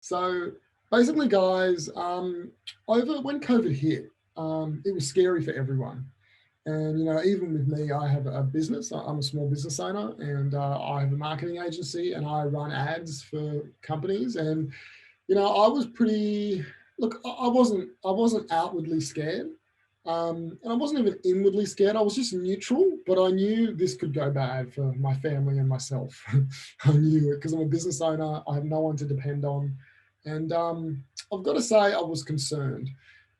So basically, guys, over when COVID hit, it was scary for everyone. And even with me, I have a business. I'm a small business owner, and I have a marketing agency, and I run ads for companies. And I was pretty. Look, I wasn't outwardly scared, and I wasn't even inwardly scared. I was just neutral, but I knew this could go bad for my family and myself. I knew it because I'm a business owner. I have no one to depend on, and I've got to say I was concerned.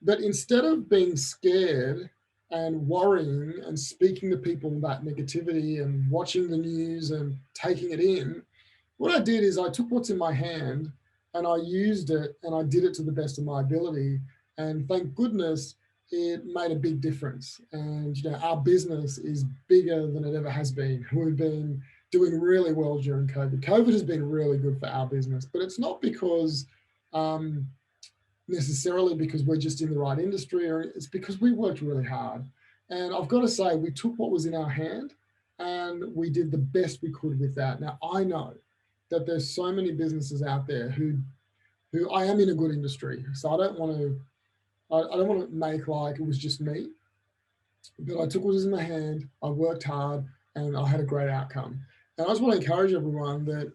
But instead of being scared and worrying and speaking to people about negativity and watching the news and taking it in, what I did is I took what's in my hand and I used it and I did it to the best of my ability. And thank goodness it made a big difference. And our business is bigger than it ever has been. We've been doing really well during COVID. COVID has been really good for our business, but it's not because um, necessarily because we're just in the right industry, or it's because we worked really hard. And I've got to say, we took what was in our hand and we did the best we could with that. Now I know that there's so many businesses out there who I am in a good industry, so I don't want to make like it was just me, but I took what was in my hand, I worked hard, and I had a great outcome. And I just want to encourage everyone that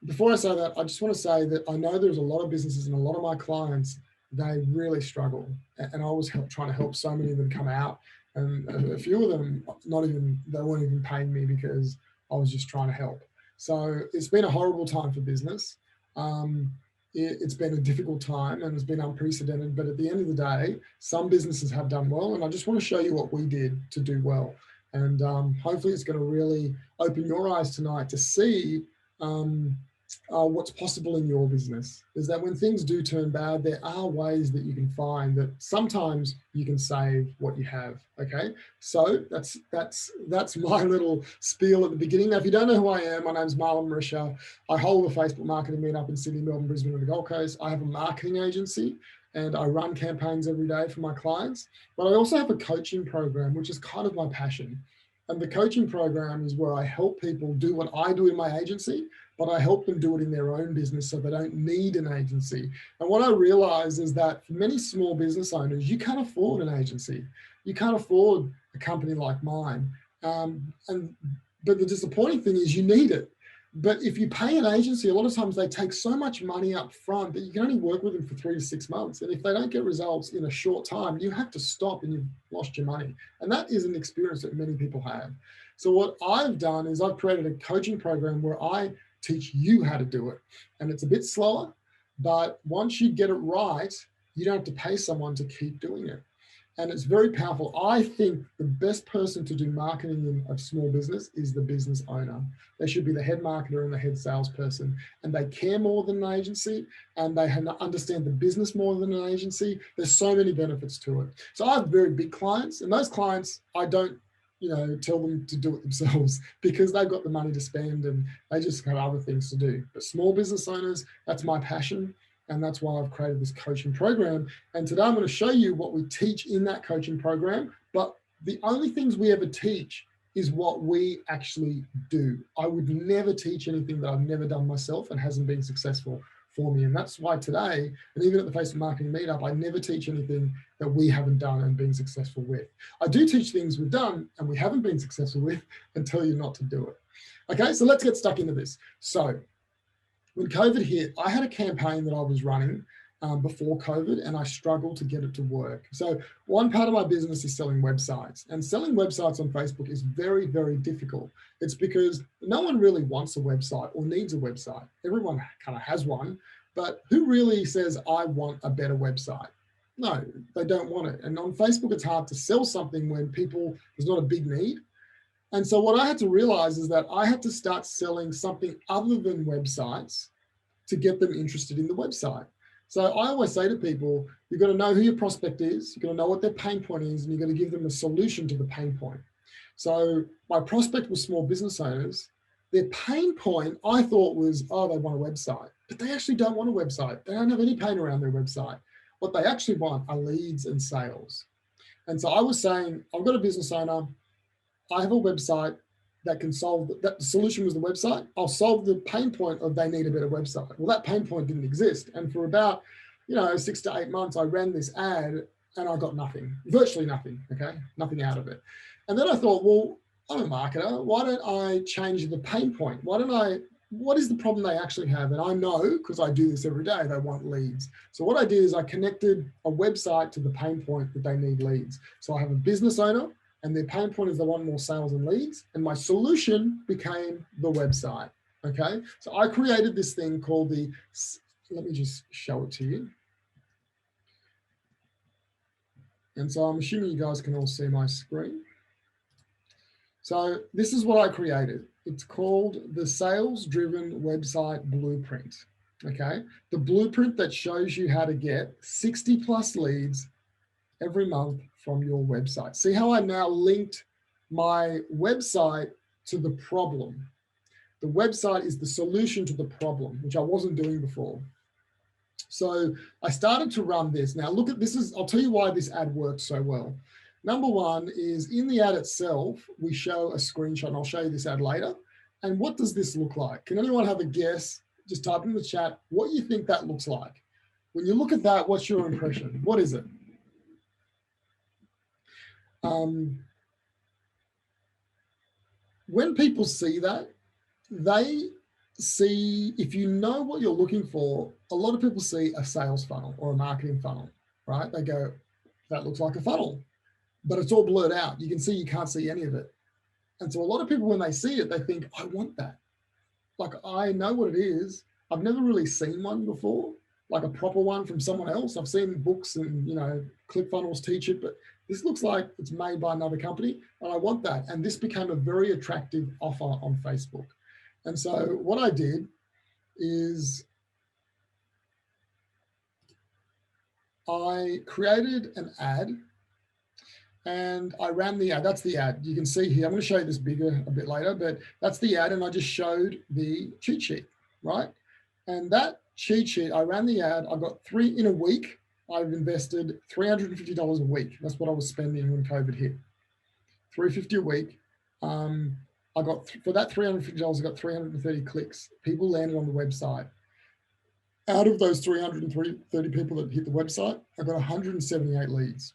before I say that, I just want to say that I know there's a lot of businesses and a lot of my clients, they really struggle. And I was trying to help so many of them come out. And a few of them, they weren't even paying me because I was just trying to help. So it's been a horrible time for business. Um, it's been a difficult time and it's been unprecedented, but at the end of the day, some businesses have done well, and I just want to show you what we did to do well. And hopefully it's going to really open your eyes tonight to see um, what's possible in your business. Is that when things do turn bad, there are ways that you can find that sometimes you can save what you have. Okay, so that's my little spiel at the beginning. Now, if you don't know who I am, my name's Marlon Marisha. I hold a Facebook marketing meetup in Sydney, Melbourne, Brisbane, and the Gold Coast. I have a marketing agency and I run campaigns every day for my clients. But I also have a coaching program, which is kind of my passion. And the coaching program is where I help people do what I do in my agency, but I help them do it in their own business so they don't need an agency. And what I realize is that for many small business owners, you can't afford an agency. You can't afford a company like mine. But the disappointing thing is you need it. But if you pay an agency, a lot of times they take so much money up front that you can only work with them for 3 to 6 months. And if they don't get results in a short time, you have to stop and you've lost your money. And that is an experience that many people have. So what I've done is I've created a coaching program where I teach you how to do it. And it's a bit slower, but once you get it right, you don't have to pay someone to keep doing it. And it's very powerful. I think the best person to do marketing in a small business is the business owner. They should be the head marketer and the head salesperson. And they care more than an agency, and they understand the business more than an agency. There's so many benefits to it. So I have very big clients, and those clients, I don't tell them to do it themselves because they've got the money to spend and they just have other things to do. But small business owners, that's my passion. And that's why I've created this coaching program. And today I'm going to show you what we teach in that coaching program. But the only things we ever teach is what we actually do. I would never teach anything that I've never done myself and hasn't been successful for me. And that's why today, and even at the Facebook Marketing Meetup, I never teach anything that we haven't done and been successful with. I do teach things we've done and we haven't been successful with and tell you not to do it. Okay, so let's get stuck into this. So when COVID hit, I had a campaign that I was running before COVID, and I struggled to get it to work. So one part of my business is selling websites, and selling websites on Facebook is very, very difficult. It's because no one really wants a website or needs a website. Everyone kind of has one, but who really says, I want a better website? No, they don't want it. And on Facebook, it's hard to sell something when there's not a big need. And so what I had to realize is that I had to start selling something other than websites to get them interested in the website. So I always say to people, you've got to know who your prospect is, you've got to know what their pain point is, and you've got to give them a solution to the pain point. So my prospect was small business owners. Their pain point, I thought was, they want a website, but they actually don't want a website. They don't have any pain around their website. What they actually want are leads and sales. And so I was saying, I've got a business owner, I have a website, that can solve that. The solution was the website. I'll solve the pain point of they need a better website. Well, that pain point didn't exist. And for about, 6 to 8 months, I ran this ad and I got nothing, virtually nothing. Okay. Nothing out of it. And then I thought, well, I'm a marketer. Why don't I change the pain point? What is the problem they actually have? And I know, because I do this every day, they want leads. So what I did is I connected a website to the pain point that they need leads. So I have a business owner and their pain point is they want more sales and leads. And my solution became the website. Okay. So I created this thing called let me just show it to you. And so I'm assuming you guys can all see my screen. So this is what I created. It's called the Sales Driven Website Blueprint. Okay. The blueprint that shows you how to get 60 plus leads every month from your website. See how I now linked my website to the problem. The website is the solution to the problem, which I wasn't doing before. So I started to run this. Now look at this. I'll tell you why this ad worked so well. Number one is in the ad itself, we show a screenshot, and I'll show you this ad later. And what does this look like? Can anyone have a guess? Just type in the chat what you think that looks like. When you look at that, what's your impression? What is it? When people see that, they see, if you know what you're looking for, a lot of people see a sales funnel or a marketing funnel, right? They go, that looks like a funnel, but it's all blurred out. You can see, you can't see any of it. And so a lot of people, when they see it, they think, I want that. Like, I know what it is. I've never really seen one before, like a proper one from someone else. I've seen books and, ClickFunnels teach it, but this looks like it's made by another company and I want that. And this became a very attractive offer on Facebook. And so what I did is I created an ad and I ran the ad. That's the ad. You can see here, I'm going to show you this bigger a bit later, but that's the ad. And I just showed the cheat sheet, right? And that cheat sheet, I ran the ad. I got in a week. I've invested $350 a week. That's what I was spending when COVID hit. $350 a week. I got, for that $350, I got 330 clicks. People landed on the website. Out of those 330 people that hit the website, I got 178 leads.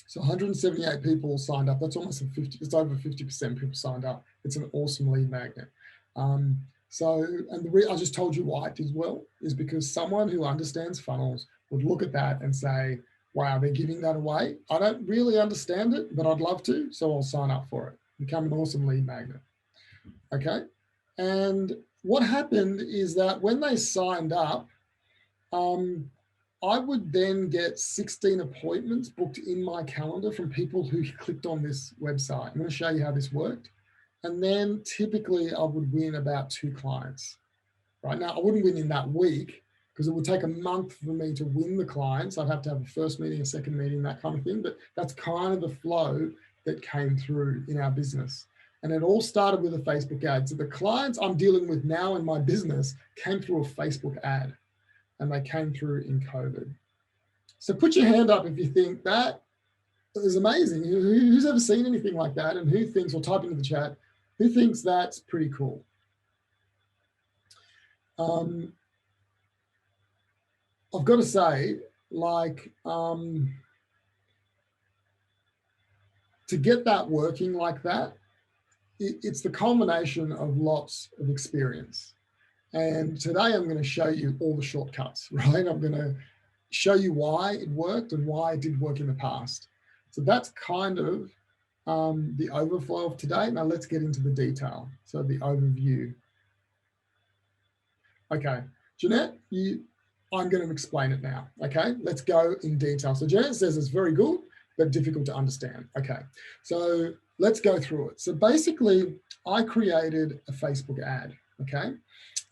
So 178 people signed up. That's almost it's over 50% people signed up. It's an awesome lead magnet. And I just told you why it did well is because someone who understands funnels would look at that and say, wow, they're giving that away. I don't really understand it, but I'd love to, so I'll sign up for it. Become an awesome lead magnet. Okay. And what happened is that when they signed up, I would then get 16 appointments booked in my calendar from people who clicked on this website. I'm going to show you how this worked. And then typically I would win about 2 clients. Right now, I wouldn't win in that week because it would take a month for me to win the clients. I'd have to have a first meeting, a second meeting, that kind of thing. But that's kind of the flow that came through in our business. And it all started with a Facebook ad. So the clients I'm dealing with now in my business came through a Facebook ad and they came through in COVID. So put your hand up if you think that is amazing. Who's ever seen anything like that? And who thinks, or type into the chat, who thinks that's pretty cool? I've got to say, like, to get that working like that, it's the culmination of lots of experience. And today I'm going to show you all the shortcuts, right? I'm going to show you why it worked and why it did work in the past. So that's kind of the overflow of today. Now let's get into the detail. So the overview. Okay, Jeanette, I'm going to explain it now. Okay, let's go in detail. So Jeanette says it's very good, but difficult to understand. Okay, so let's go through it. So basically, I created a Facebook ad, okay?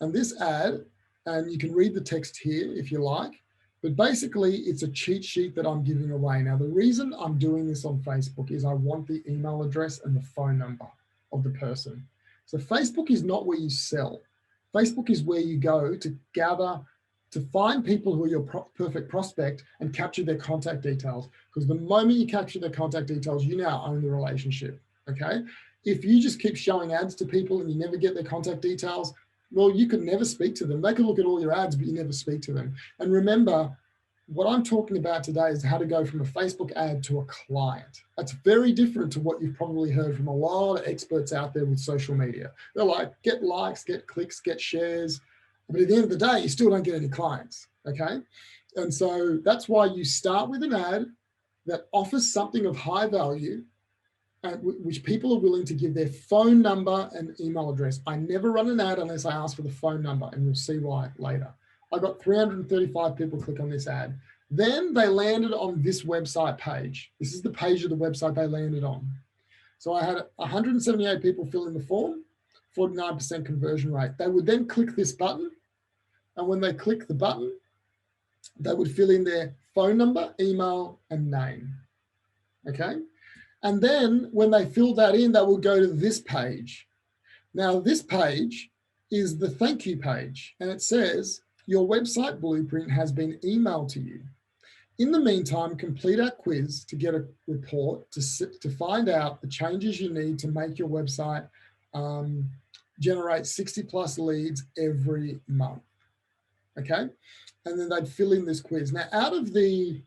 And this ad, and you can read the text here if you like, but basically it's a cheat sheet that I'm giving away. Now, the reason I'm doing this on Facebook is I want the email address and the phone number of the person. So Facebook is not where you sell. Facebook is where you go to gather, to find people who are your perfect prospect and capture their contact details. Because the moment you capture their contact details, you now own the relationship, okay? If you just keep showing ads to people and you never get their contact details, well, you could never speak to them. They could look at all your ads, but you never speak to them. And remember, what I'm talking about today is how to go from a Facebook ad to a client. That's very different to what you've probably heard from a lot of experts out there with social media. They're like, get likes, get clicks, get shares. But at the end of the day, you still don't get any clients, okay? And so that's why you start with an ad that offers something of high value, which people are willing to give their phone number and email address. I never run an ad unless I ask for the phone number, and you'll see why later. I got 335 people click on this ad. Then they landed on this website page. This is the page of the website they landed on. So I had 178 people fill in the form, 49% conversion rate. They would then click this button. And when they click the button, they would fill in their phone number, email, and name. Okay. And then when they fill that in, they will go to this page. Now, this page is the thank you page, and it says, your website blueprint has been emailed to you. In the meantime, complete our quiz to get a report to find out the changes you need to make your website generate 60 plus leads every month. Okay, and then they'd fill in this quiz. Now, out of the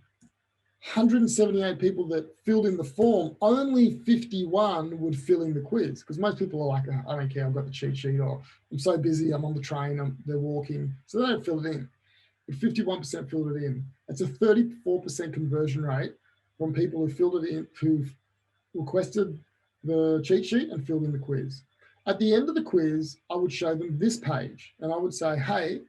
178 people that filled in the form, only 51 would fill in the quiz, because most people are like, oh, I don't care, I've got the cheat sheet, or I'm so busy, I'm on the train, they're walking, so they don't fill it in. But 51% filled it in. It's a 34% conversion rate from people who filled it in, who've requested the cheat sheet and filled in the quiz. At the end of the quiz, I would show them this page, and I would say, hey,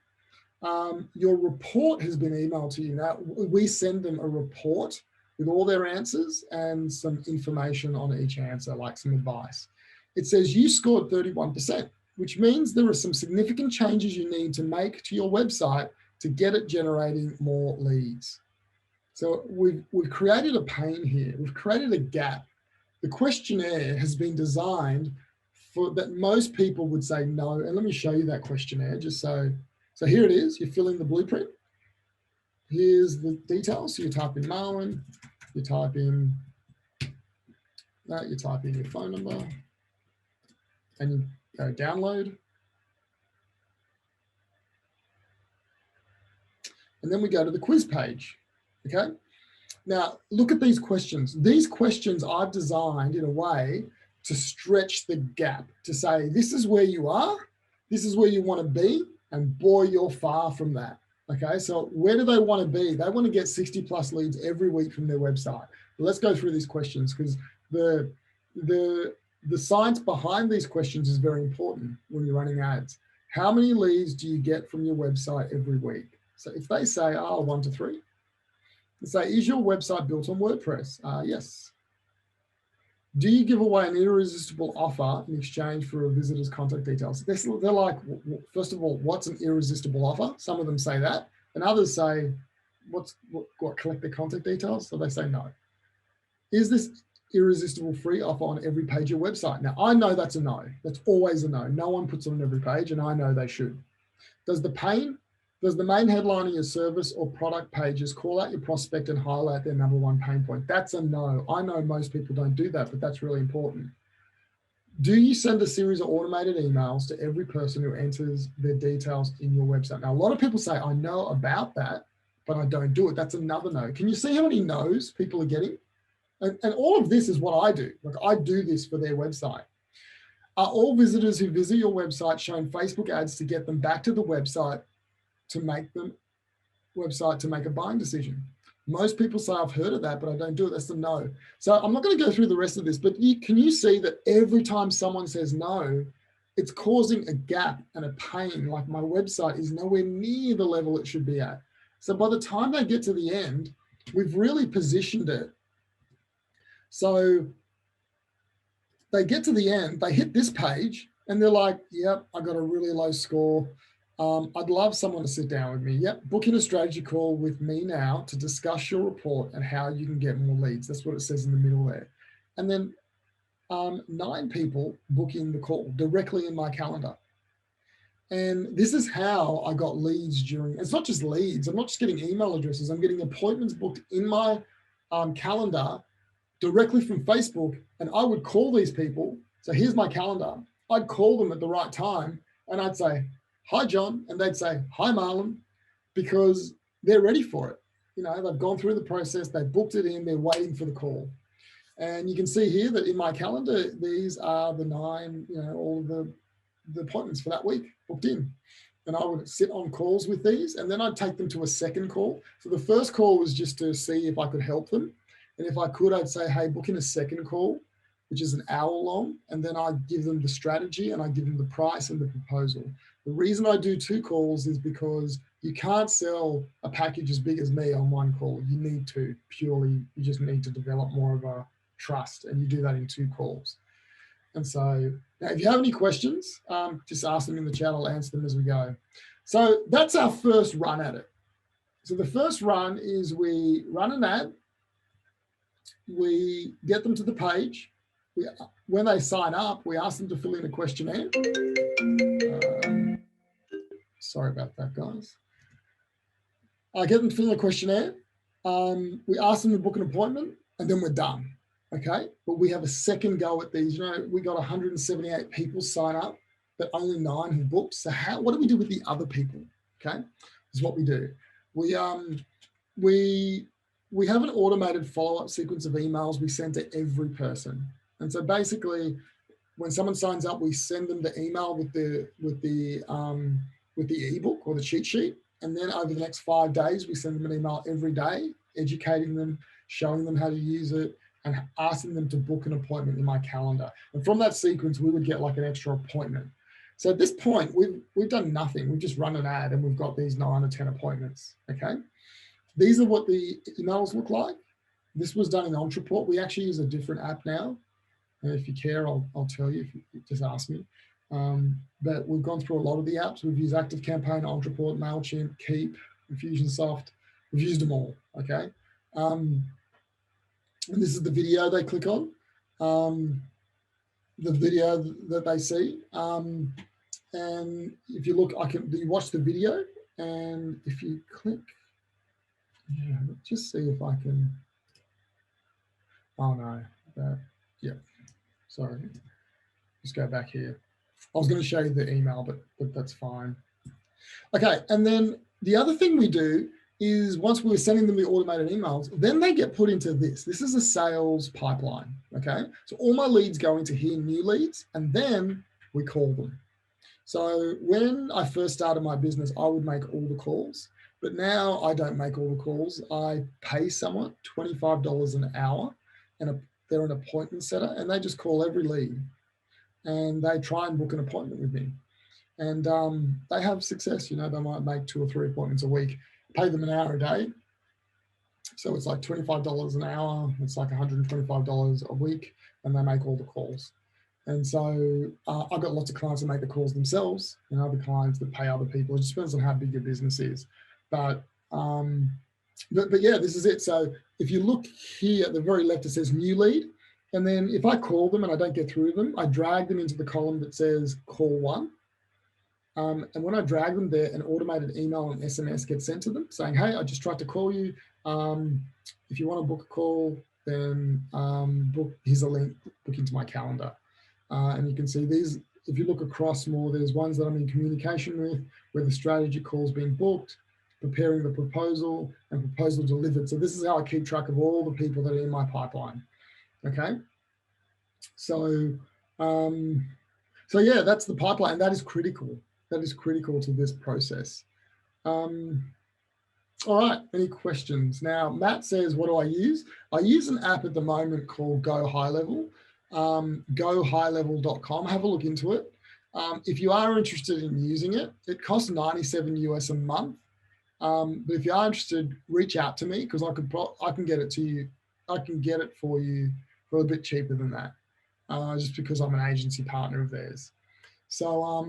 your report has been emailed to you. Now, we send them a report with all their answers and some information on each answer, like some advice. It says you scored 31%, which means there are some significant changes you need to make to your website to get it generating more leads. So we've created a pain here. We've created a gap. The questionnaire has been designed for that most people would say no. And let me show you that questionnaire just so here it is, you fill in the blueprint. Here's the details. So you type in Marlon, you type in that, you type in your phone number, and you go download. And then we go to the quiz page, okay? Now, look at these questions. These questions I've designed in a way to stretch the gap, to say, this is where you are, this is where you want to be, and boy, you're far from that. Okay, so where do they want to be? They want to get 60 plus leads every week from their website. But let's go through these questions, because the science behind these questions is very important when you're running ads. How many leads do you get from your website every week? So if they say, 1 to 3, say, is your website built on WordPress? Yes. Do you give away an irresistible offer in exchange for a visitor's contact details? They're like, first of all, what's an irresistible offer? Some of them say that, and others say, what collect their contact details? So they say no. Is this irresistible free offer on every page of your website? Now, I know that's a no. That's always a no. No one puts it on every page, and I know they should. Does the main headline of your service or product pages call out your prospect and highlight their number one pain point? That's a no. I know most people don't do that, but that's really important. Do you send a series of automated emails to every person who enters their details in your website? Now, a lot of people say, I know about that, but I don't do it. That's another no. Can you see how many no's people are getting? And all of this is what I do. Like, I do this for their website. Are all visitors who visit your website shown Facebook ads to get them back to the website to make a buying decision? Most people say, I've heard of that, but I don't do it. That's a no. So I'm not going to go through the rest of this, but can you see that every time someone says no, it's causing a gap and a pain? Like, my website is nowhere near the level it should be at. So by the time they get to the end, we've really positioned it. So they get to the end, they hit this page, and they're like, yep, I got a really low score. I'd love someone to sit down with me. Yep, book in a strategy call with me now to discuss your report and how you can get more leads. That's what it says in the middle there. And then 9 people book in the call directly in my calendar. And this is how I got leads it's not just leads. I'm not just getting email addresses. I'm getting appointments booked in my calendar directly from Facebook. And I would call these people. So here's my calendar. I'd call them at the right time and I'd say, hi, John. And they'd say, hi, Marlon, because they're ready for it. You know, they've gone through the process, they've booked it in, they're waiting for the call. And you can see here that in my calendar, these are the 9, you know, all the appointments for that week booked in. And I would sit on calls with these, and then I'd take them to a second call. So the first call was just to see if I could help them. And if I could, I'd say, hey, book in a second call, which is an hour long. And then I'd give them the strategy and I give them the price and the proposal. The reason I do 2 calls is because you can't sell a package as big as me on 1 call. You need to purely, you just need to develop more of a trust, and you do that in 2 calls. And so now if you have any questions, just ask them in the chat. I'll answer them as we go. So that's our first run at it. So the first run is we run an ad, we get them to the page. When they sign up, we ask them to fill in a questionnaire. Sorry about that, guys. I get them to fill in a questionnaire. We ask them to book an appointment, and then we're done. Okay, but we have a second go at these. You know, we got 178 people sign up, but only 9 have booked. So what do we do with the other people? Okay, this is what we do. We have an automated follow-up sequence of emails we send to every person. And so basically, when someone signs up, we send them the email with the ebook or the cheat sheet. And then over the next 5 days, we send them an email every day, educating them, showing them how to use it, and asking them to book an appointment in my calendar. And from that sequence, we would get like an extra appointment. So at this point, we've done nothing. We've just run an ad and we've got these 9 or 10 appointments, okay? These are what the emails look like. This was done in Ontraport. We actually use a different app now. And if you care, I'll tell you if you just ask me. But we've gone through a lot of the apps. We've used ActiveCampaign, Ontraport, MailChimp, Keep, Infusionsoft. We've used them all, okay? And this is the video they click on, the video that they see. And if you look, you watch the video, and if you click, yeah, let's just see if I can, oh no, yeah, sorry, just go back here. I was going to show you the email, but that's fine. Okay, and then the other thing we do is once we were sending them the automated emails, then they get put into this. This is a sales pipeline, okay? So all my leads go into here, new leads, and then we call them. So when I first started my business, I would make all the calls, but now I don't make all the calls. I pay someone $25 an hour, and they're an appointment setter, and they just call every lead, and they try and book an appointment with me. And they have success. You know, they might make 2 or 3 appointments a week, pay them an hour a day. So it's like $25 an hour. It's like $125 a week, and they make all the calls. And so I've got lots of clients that make the calls themselves, and other clients that pay other people. It just depends on how big your business is. But yeah, this is it. So if you look here at the very left, it says new lead. And then if I call them and I don't get through them, I drag them into the column that says call 1. And when I drag them there, an automated email and SMS gets sent to them saying, hey, I just tried to call you. If you want to book a call, then here's a link, book into my calendar. And you can see these, if you look across more, there's ones that I'm in communication with, where the strategy call's being booked, preparing the proposal, and proposal delivered. So this is how I keep track of all the people that are in my pipeline. Okay. So yeah, that's the pipeline, and that is critical. That is critical to this process. All right, any questions? Now, Matt says, what do I use? I use an app at the moment called Go High Level, gohighlevel.com. Have a look into it. If you are interested in using it, it costs $97 US a month. But if you are interested, reach out to me, because I can get it to you. I can get it for you for a bit cheaper than that, just because I'm an agency partner of theirs. So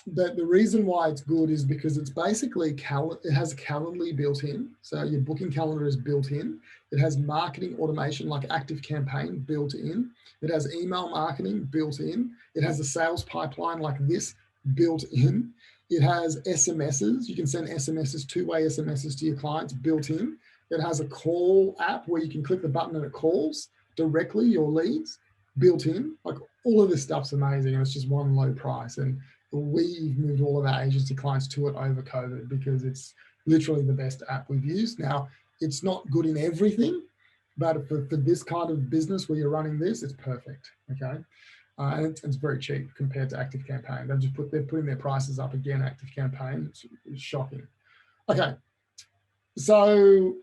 the reason why it's good is because it's basically, it has Calendly built in. So your booking calendar is built in. It has marketing automation like ActiveCampaign built in. It has email marketing built in. It has a sales pipeline like this built in. It has SMSs. You can send SMSs, 2-way SMSs to your clients built in. It has a call app where you can click the button and it calls directly your leads built in. Like all of this stuff's amazing, and it's just one low price. And we've moved all of our agency clients to it over COVID because it's literally the best app we've used. Now, it's not good in everything, but for this kind of business where you're running this, it's perfect. Okay. And it's very cheap compared to Active Campaign. They're putting their prices up again. Active Campaign, it's shocking. Okay, so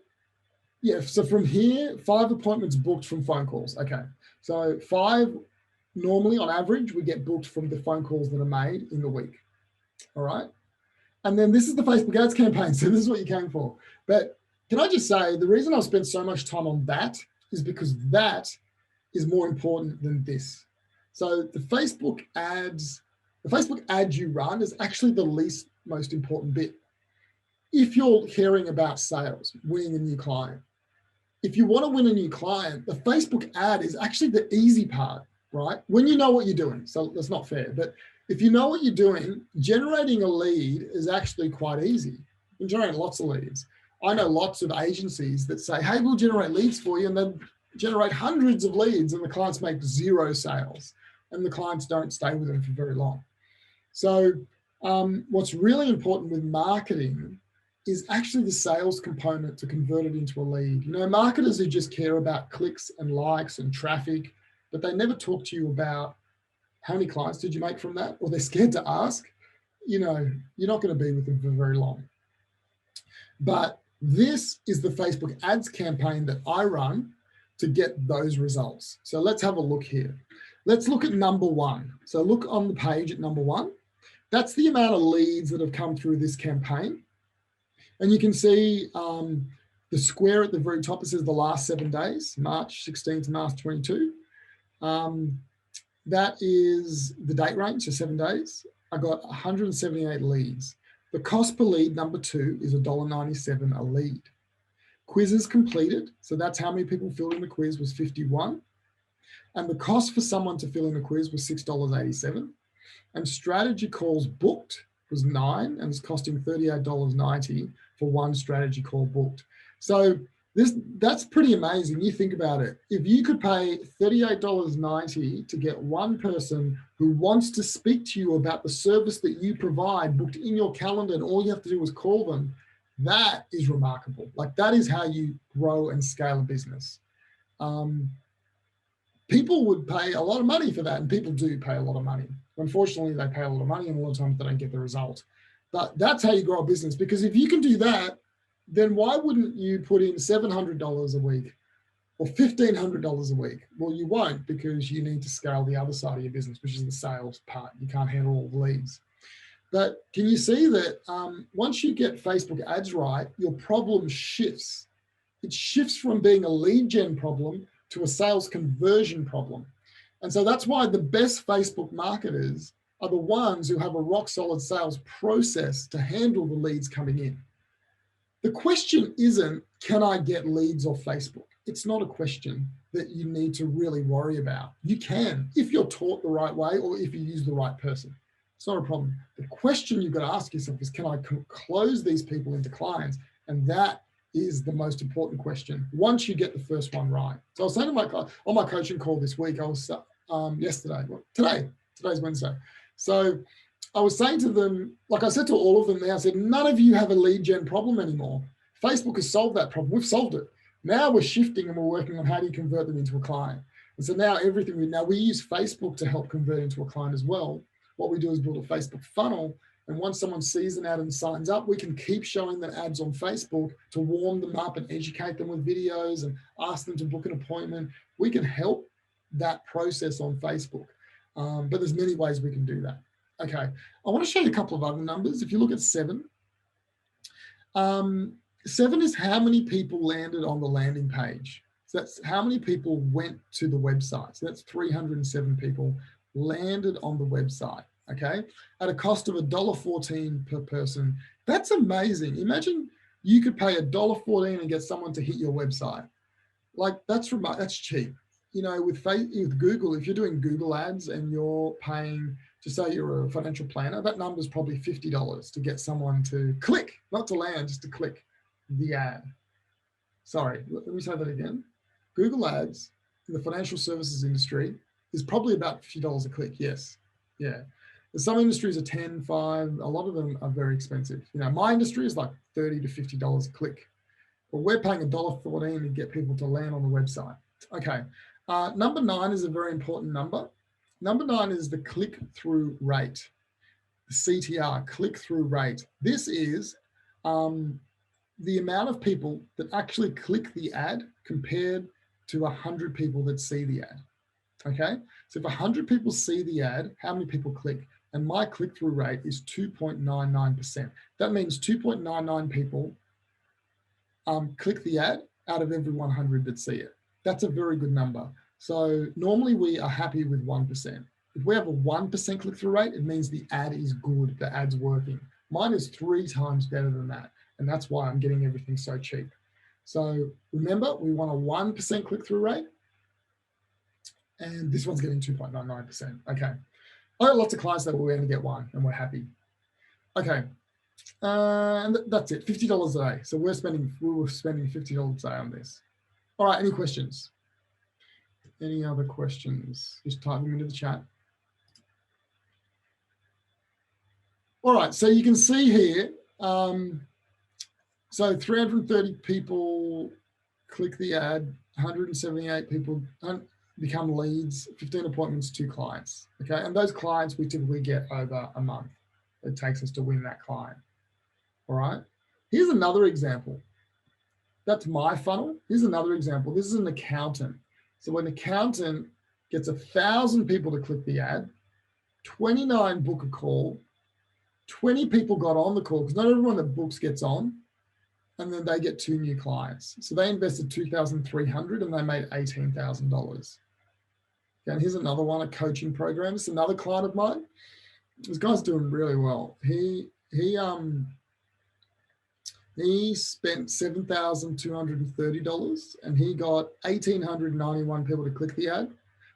yeah, so from here, 5 appointments booked from phone calls. Okay, so 5 normally on average we get booked from the phone calls that are made in the week. All right, and then this is the Facebook ads campaign. So this is what you came for. But can I just say the reason I've spent so much time on that is because that is more important than this. So the Facebook ads you run is actually the least most important bit. If you're caring about sales, winning a new client, if you want to win a new client, the Facebook ad is actually the easy part, right? When you know what you're doing. So that's not fair, but if you know what you're doing, generating a lead is actually quite easy. You can generate lots of leads. I know lots of agencies that say, hey, we'll generate leads for you, and then generate hundreds of leads, and the clients make 0 sales, and the clients don't stay with them for very long. So what's really important with marketing is actually the sales component to convert it into a lead. You know, marketers who just care about clicks and likes and traffic, but they never talk to you about how many clients did you make from that, or they're scared to ask, you know, you're not going to be with them for very long. But this is the Facebook ads campaign that I run to get those results. So let's have a look here. Let's look at number 1. So look on the page at number 1. That's the amount of leads that have come through this campaign. And you can see the square at the very top, it says the last 7 days, March 16 to March 22. That is the date range, so 7 days. I got 178 leads. The cost per lead, number 2, is $1.97 a lead. Quizzes completed, so that's how many people filled in the quiz, was 51. And the cost for someone to fill in a quiz was $6.87. And strategy calls booked was 9, and it's costing $38.90 for one strategy call booked. So that's pretty amazing. You think about it. If you could pay $38.90 to get one person who wants to speak to you about the service that you provide booked in your calendar, and all you have to do is call them, that is remarkable. Like, that is how you grow and scale a business. People would pay a lot of money for that, and people do pay a lot of money. Unfortunately, they pay a lot of money, and a lot of times they don't get the result. But that's how you grow a business, because if you can do that, then why wouldn't you put in $700 a week or $1,500 a week? Well, you won't, because you need to scale the other side of your business, which is the sales part. You can't handle all the leads. But can you see that once you get Facebook ads right, your problem shifts. It shifts from being a lead gen problem to a sales conversion problem. And so that's why the best Facebook marketers are the ones who have a rock solid sales process to handle the leads coming in. The question isn't, can I get leads off Facebook? It's not a question that you need to really worry about. You can, if you're taught the right way or if you use the right person. It's not a problem. The question you've got to ask yourself is, can I close these people into clients? And that is the most important question once you get the first one right. So I was saying on my coaching call this week, I was today's Wednesday. So I was saying to them, like I said to all of them there, I said, none of you have a lead gen problem anymore. Facebook has solved that problem. We've solved it. Now we're shifting and we're working on how do you convert them into a client. And so now we use Facebook to help convert into a client as well. What we do is build a Facebook funnel. And once someone sees an ad and signs up, we can keep showing them ads on Facebook to warm them up and educate them with videos and ask them to book an appointment. We can help that process on Facebook. But there's many ways we can do that. Okay, I want to show you a couple of other numbers. If you look at 7, 7 is how many people landed on the landing page. So that's how many people went to the website. So that's 307 people landed on the website, okay? At a cost of $1.14 per person. That's amazing. Imagine you could pay $1.14 and get someone to hit your website. Like, that's cheap. You know, with Google, if you're doing Google ads and you're paying, to say you're a financial planner, that number is probably $50 to get someone to click, not to land, just to click the ad. Sorry, let me say that again. Google ads in the financial services industry is probably about $50 a click. Yes. Yeah. Some industries are 10, 5. A lot of them are very expensive. You know, my industry is like $30 to $50 a click. But we're paying $1.14 to get people to land on the website. Okay. Number 9 is a very important number. Number 9 is the click-through rate, the CTR, click-through rate. This is the amount of people that actually click the ad compared to 100 people that see the ad. Okay, so if 100 people see the ad, how many people click? And my click-through rate is 2.99%. That means 2.99 people click the ad out of every 100 that see it. That's a very good number. So normally we are happy with 1%. If we have a 1% click-through rate, it means the ad is good, the ad's working. Mine is 3 times better than that. And that's why I'm getting everything so cheap. So remember, we want a 1% click-through rate. And this one's getting 2.99%. Okay. I got lots of clients that we're going to get 1 and we're happy. Okay. And that's it, $50 a day. So we were spending $50 a day on this. All right, any questions? Any other questions? Just type them into the chat. All right, so you can see here, so 330 people click the ad, 178 people become leads, 15 appointments, 2 clients. Okay, and those clients we typically get over a month. It takes us to win that client. All right, here's another example. That's my funnel. Here's another example. This is an accountant. So an accountant gets 1,000 people to click the ad, 29 book a call, 20 people got on the call, because not everyone that books gets on, and then they get 2 new clients. So they invested $2,300 and they made $18,000. And here's another one, a coaching program. It's another client of mine. This guy's doing really well. He spent $7,230 and he got 1,891 people to click the ad.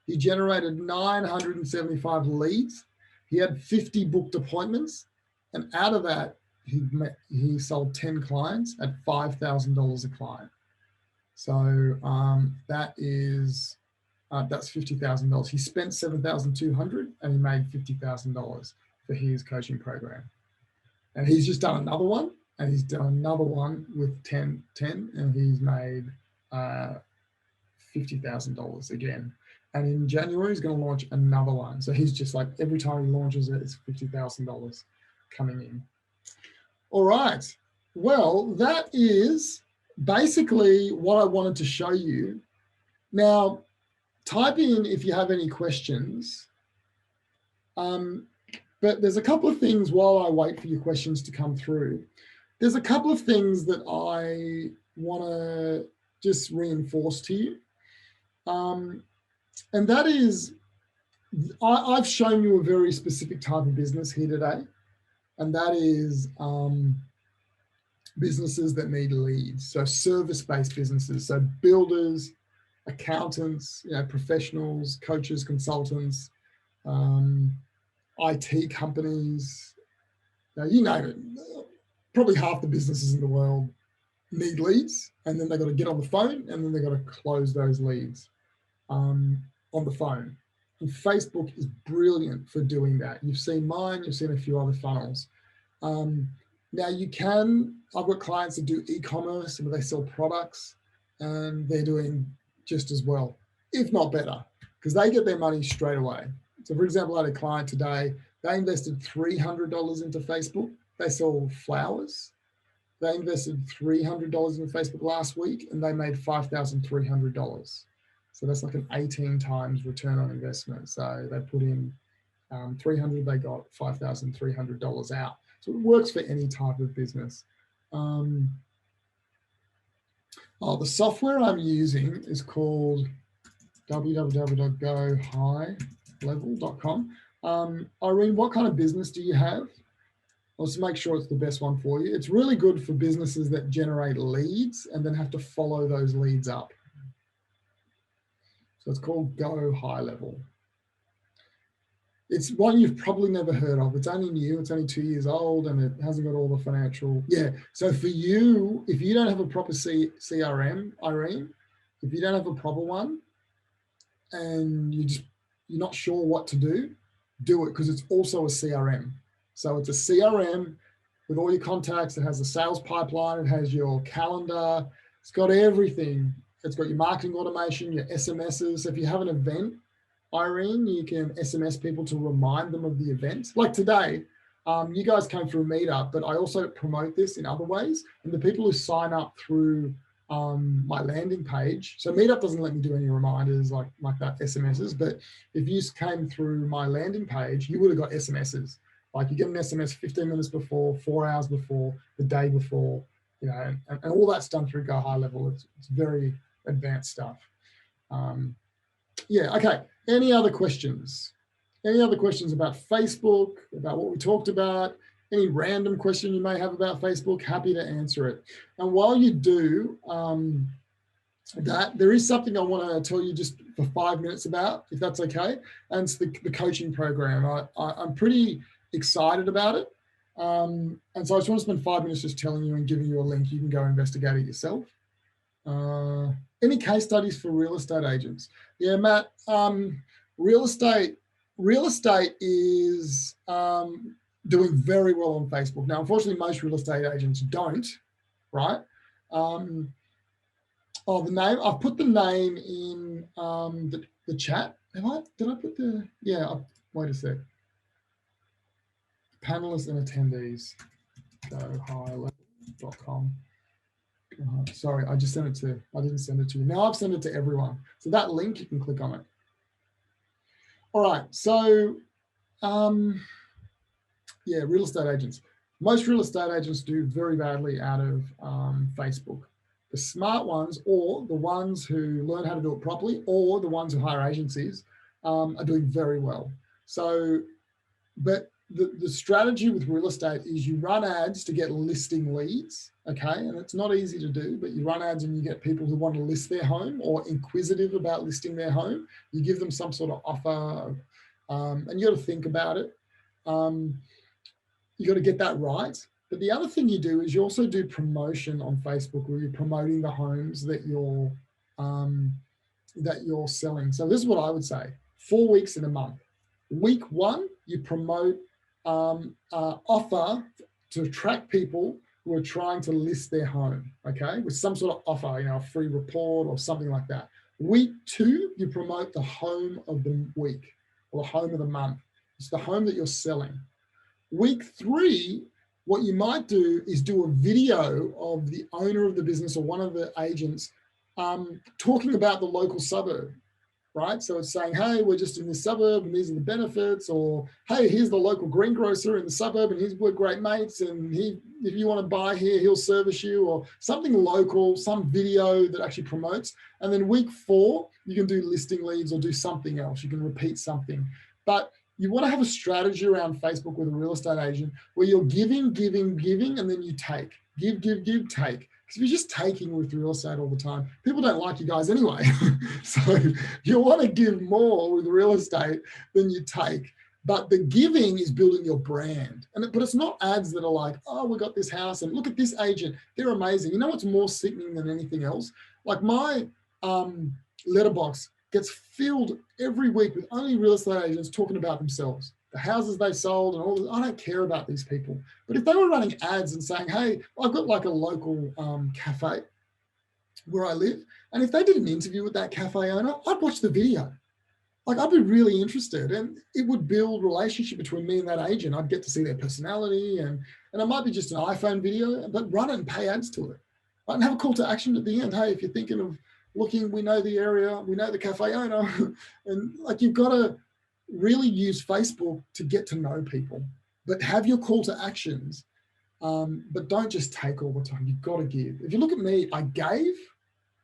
He generated 975 leads. He had 50 booked appointments. And out of that, he sold 10 clients at $5,000 a client. So that's $50,000. He spent $7,200 and he made $50,000 for his coaching program. And he's just done another one, and he's done another one with 10, and he's made $50,000 again. And in January, he's going to launch another one. So he's just like, every time he launches it, it's $50,000 coming in. All right. Well, that is basically what I wanted to show you. Now, type in if you have any questions. But there's a couple of things while I wait for your questions to come through. There's a couple of things that I want to just reinforce to you. And that is, I've shown you a very specific type of business here today. And that is businesses that need leads. So service-based businesses. So builders, accountants, professionals, coaches, consultants, IT companies, you name it. Probably half the businesses in the world need leads, and then they've got to get on the phone, and then they've got to close those leads on the phone. And Facebook is brilliant for doing that. You've seen mine, you've seen a few other funnels. Now I've got clients that do e-commerce where they sell products, and they're doing just as well, if not better, because they get their money straight away. So for example, I had a client today, they invested $300 into Facebook. They sell flowers. They invested $300 into Facebook last week, and they made $5,300. So that's like an 18 times return on investment. So they put in 300, they got $5,300 out. So it works for any type of business. The software I'm using is called www.gohighlevel.com. Irene, what kind of business do you have? Let's make sure it's the best one for you. It's really good for businesses that generate leads and then have to follow those leads up. So it's called Go High Level. It's one you've probably never heard of. It's only new, it's only 2 years old, and it hasn't got all the financial. Yeah, so for you, if you don't have a proper CRM, Irene, if you don't have a proper one, and you're not sure what to do it, because it's also a CRM. So it's a CRM with all your contacts. It has a sales pipeline. It has your calendar. It's got everything. It's got your marketing automation, your SMSs. If you have an event, Irene, you can SMS people to remind them of the event. Like today, you guys came through a meetup, but I also promote this in other ways. And the people who sign up through my landing page, so meetup doesn't let me do any reminders like that, SMSs, but if you came through my landing page, you would have got SMSs. Like you get an SMS 15 minutes before, 4 hours before, the day before, you know, and all that's done through Go High Level. It's very advanced stuff. Yeah, okay. Any other questions? Any other questions about Facebook, about what we talked about? Any random question you may have about Facebook? Happy to answer it. And while you do that, there is something I want to tell you just for 5 minutes about, if that's okay. And it's the coaching program. I'm pretty excited about it. And so I just want to spend 5 minutes just telling you and giving you a link. You can go investigate it yourself. Any case studies for real estate agents? Yeah, Matt, real estate is doing very well on Facebook. Now, unfortunately, most real estate agents don't, right? The name, I've put the name in the chat. Did I put the, yeah, wait a sec. Panelists and attendees, gohighlevel.com. Sorry, I just sent it to, I didn't send it to you. Now I've sent it to everyone. So that link, you can click on it. All right, so yeah, real estate agents. Most real estate agents do very badly out of Facebook. The smart ones, or the ones who learn how to do it properly, or the ones who hire agencies are doing very well. So, but the strategy with real estate is you run ads to get listing leads, okay? And it's not easy to do, but you run ads and you get people who want to list their home or inquisitive about listing their home. You give them some sort of offer, and you got to think about it. You got to get that right. But the other thing you do is you also do promotion on Facebook, where you're promoting the homes that you're selling. So this is what I would say: 4 weeks in a month. Week 1, you promote offer to attract people who are trying to list their home, okay, with some sort of offer, you know, a free report or something like that. Week 2, you promote the home of the week or the home of the month. It's the home that you're selling. Week 3, what you might do is do a video of the owner of the business or one of the agents talking about the local suburb, right? So it's saying, hey, we're just in this suburb and these are the benefits, or hey, here's the local greengrocer in the suburb and we're great mates, and if you want to buy here, he'll service you, or something local, some video that actually promotes. And then week 4, you can do listing leads or do something else. You can repeat something. But you want to have a strategy around Facebook with a real estate agent where you're giving, and then you take. Give, take. Because if you're just taking with real estate all the time, people don't like you guys anyway. So you want to give more with real estate than you take. But the giving is building your brand. But it's not ads that are like, oh, we got this house and look at this agent. They're amazing. You know what's more sickening than anything else? Like my letterbox gets filled every week with only real estate agents talking about themselves, the houses they sold and all this. I don't care about these people. But if they were running ads and saying, hey, I've got like a local cafe where I live, and if they did an interview with that cafe owner, I'd watch the video. Like, I'd be really interested, and it would build relationship between me and that agent. I'd get to see their personality, and it might be just an iPhone video, but run it and pay ads to it. And have a call to action at the end. Hey, if you're thinking of looking, we know the area, we know the cafe owner, and like, you've got to really use Facebook to get to know people, but have your call to actions, but don't just take all the time. You've got to give. If you look at me, I gave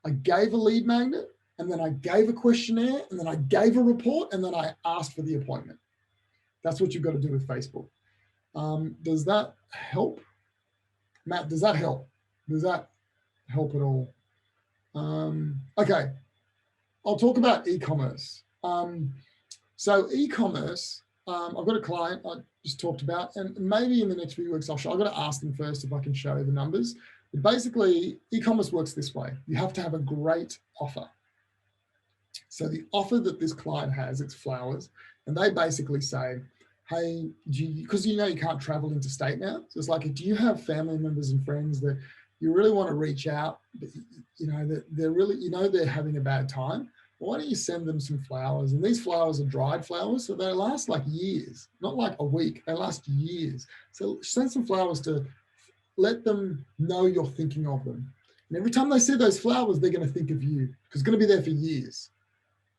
a lead magnet, and then I gave a questionnaire, and then I gave a report, and then I asked for the appointment. That's what you've got to do with Facebook. Does that help? Matt, does that help? Does that help at all? Okay, I'll talk about e-commerce. So e-commerce, I've got a client I just talked about, and maybe in the next few weeks I've got to ask them first if I can show the numbers. But basically, e-commerce works this way. You have to have a great offer. So the offer that this client has, it's flowers, and they basically say, hey, because you know you can't travel interstate now. So it's like, do you have family members and friends that you really want to reach out, but you know that they're really, you know, they're having a bad time? Well, why don't you send them some flowers? And these flowers are dried flowers, so they last like years, not like a week. They last years. So send some flowers to let them know you're thinking of them. And every time they see those flowers, they're going to think of you because it's going to be there for years.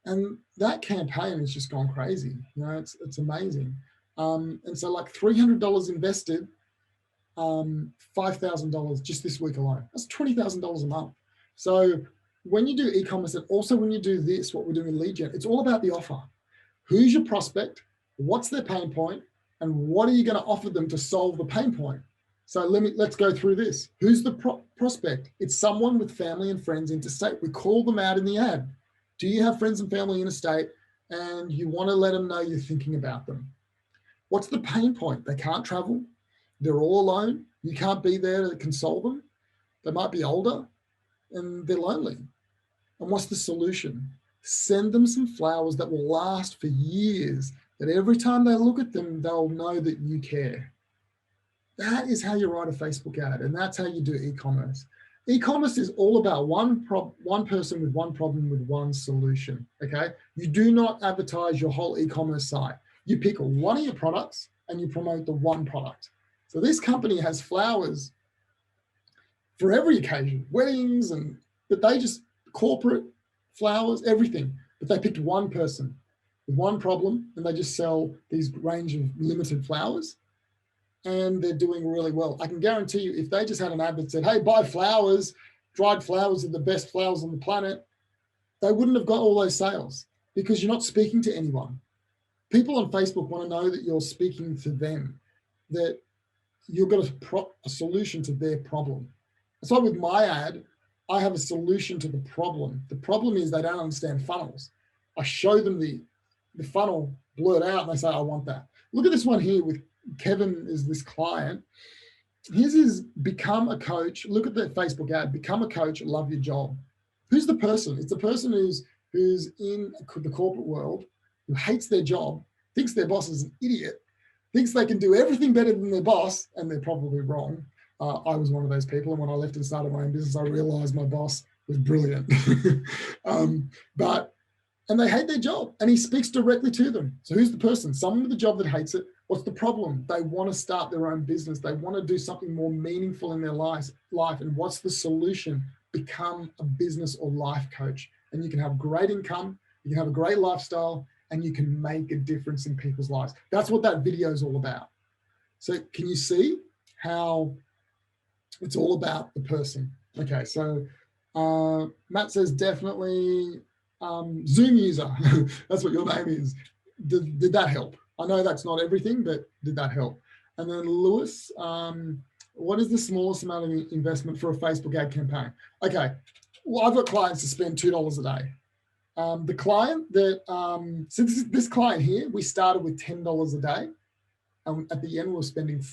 And that campaign has just gone crazy. You know, it's amazing. And so like $300 invested, $5,000 just this week alone. That's $20,000 a month. So when you do e-commerce, and also when you do this, what we're doing in lead gen, it's all about the offer. Who's your prospect? What's their pain point? And what are you going to offer them to solve the pain point? So let's go through this. Who's the prospect? It's someone with family and friends interstate. We call them out in the ad. Do you have friends and family interstate and you want to let them know you're thinking about them? What's the pain point? They can't travel. They're all alone. You can't be there to console them. They might be older and they're lonely. And what's the solution? Send them some flowers that will last for years, that every time they look at them, they'll know that you care. That is how you write a Facebook ad, and that's how you do e-commerce. E-commerce is all about one person with one problem with one solution, okay? You do not advertise your whole e-commerce site. You pick one of your products and you promote the one product. So this company has flowers for every occasion, weddings, but they just corporate flowers, everything. But they picked one person with one problem and they just sell these range of limited flowers. And they're doing really well. I can guarantee you, if they just had an ad that said, hey, buy flowers, dried flowers are the best flowers on the planet, they wouldn't have got all those sales because you're not speaking to anyone. People on Facebook want to know that you're speaking to them, that you've got a solution to their problem. So with my ad, I have a solution to the problem. The problem is they don't understand funnels. I show them the funnel blurred out and they say, I want that. Look at this one here with Kevin is this client. His is become a coach. Look at the Facebook ad, become a coach, love your job. Who's the person? It's the person who's in the corporate world, who hates their job, thinks their boss is an idiot, thinks they can do everything better than their boss, and they're probably wrong. I was one of those people, and when I left and started my own business, I realized my boss was brilliant. And they hate their job, and he speaks directly to them. So who's the person? Someone with a job that hates it. What's the problem? They want to start their own business. They want to do something more meaningful in their life. And what's the solution? Become a business or life coach. And you can have great income, you can have a great lifestyle, and you can make a difference in people's lives. That's what that video is all about. So can you see how it's all about the person? Okay, so Matt says definitely Zoom user. That's what your name is. Did that help? I know that's not everything, but did that help? And then Lewis, what is the smallest amount of investment for a Facebook ad campaign? Okay, well, I've got clients to spend $2 a day. The client that, so this client here, we started with $10 a day. And at the end, we were spending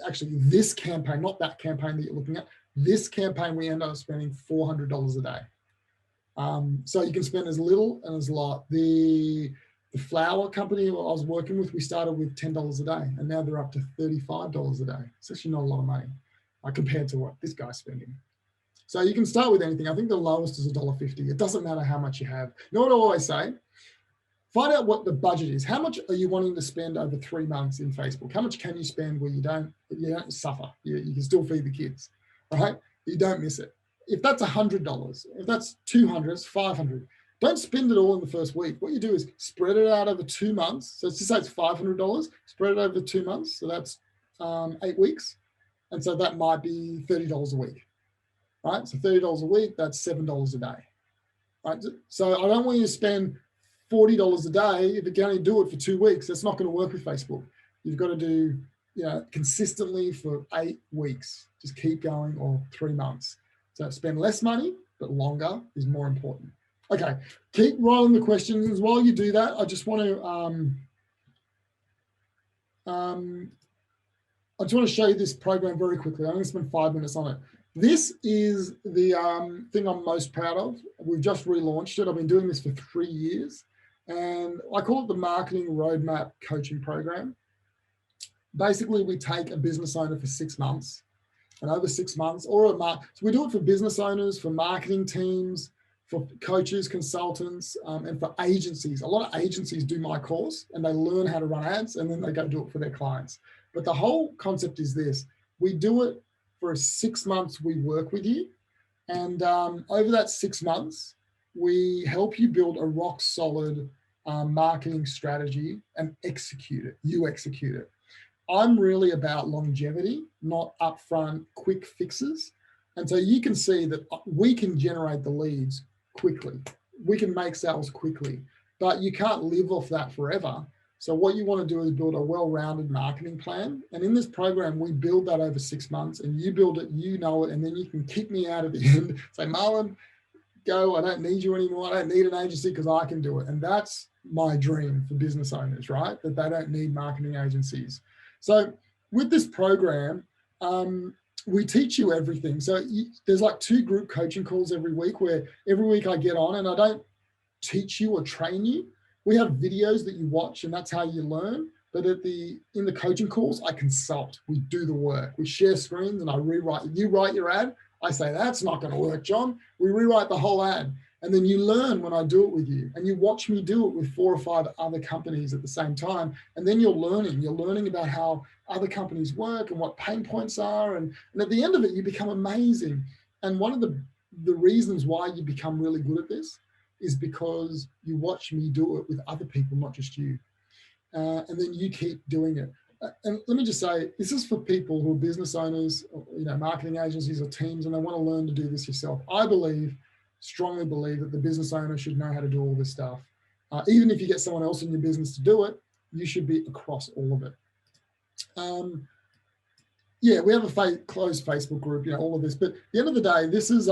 actually this campaign, not that campaign that you're looking at, this campaign, we ended up spending $400 a day. So you can spend as little and as lot. The flower company I was working with, we started with $10 a day, and now they're up to $35 a day. It's actually not a lot of money compared to what this guy's spending. So you can start with anything. I think the lowest is $1.50. It doesn't matter how much you have. You know what I always say? Find out what the budget is. How much are you wanting to spend over 3 months in Facebook? How much can you spend where you don't suffer? You can still feed the kids, right? You don't miss it. If that's $100, if that's $200, it's $500. Don't spend it all in the first week. What you do is spread it out over 2 months. So let's just say it's $500, spread it over 2 months. So that's 8 weeks. And so that might be $30 a week, right? So $30 a week, that's $7 a day, right? So I don't want you to spend $40 a day if you can only do it for 2 weeks. That's not going to work with Facebook. You've got to do, consistently for 8 weeks. Just keep going, or 3 months. So spend less money, but longer is more important. Okay, keep rolling the questions. While you do that, I just want to show you this program very quickly. I'm going to spend 5 minutes on it. This is the thing I'm most proud of. We've just relaunched it. I've been doing this for 3 years, and I call it the Marketing Roadmap Coaching Program. Basically, we take a business owner for 6 months, and over 6 months, so we do it for business owners, for marketing teams, for coaches, consultants, and for agencies. A lot of agencies do my course and they learn how to run ads, and then they go do it for their clients. But the whole concept is this: we do it for 6 months. We work with you, and over that 6 months, we help you build a rock solid marketing strategy and execute it. You execute it. I'm really about longevity, not upfront quick fixes. And so you can see that we can generate the leads quickly. We can make sales quickly, but you can't live off that forever. So what you want to do is build a well-rounded marketing plan. And in this program, we build that over 6 months, and you build it, you know it, and then you can kick me out at the end, say, Marlon, go, I don't need you anymore. I don't need an agency because I can do it. And that's my dream for business owners, right? That they don't need marketing agencies. So with this program, we teach you everything. So there's like 2 group coaching calls every week, where every week I get on and I don't teach you or train you. We have videos that you watch, and that's how you learn. But in the coaching calls, I consult. We do the work. We share screens and I rewrite. You write your ad. I say, that's not going to work, John. We rewrite the whole ad. And then you learn when I do it with you, and you watch me do it with 4 or 5 other companies at the same time. And then you're learning about how other companies work and what pain points are. And at the end of it, you become amazing. And one of the reasons why you become really good at this is because you watch me do it with other people, not just you. And then you keep doing it. And let me just say, this is for people who are business owners, or, marketing agencies or teams, and they want to learn to do this yourself. I strongly believe that the business owner should know how to do all this stuff. Even if you get someone else in your business to do it, you should be across all of it. We have a closed Facebook group, all of this. But at the end of the day, this is,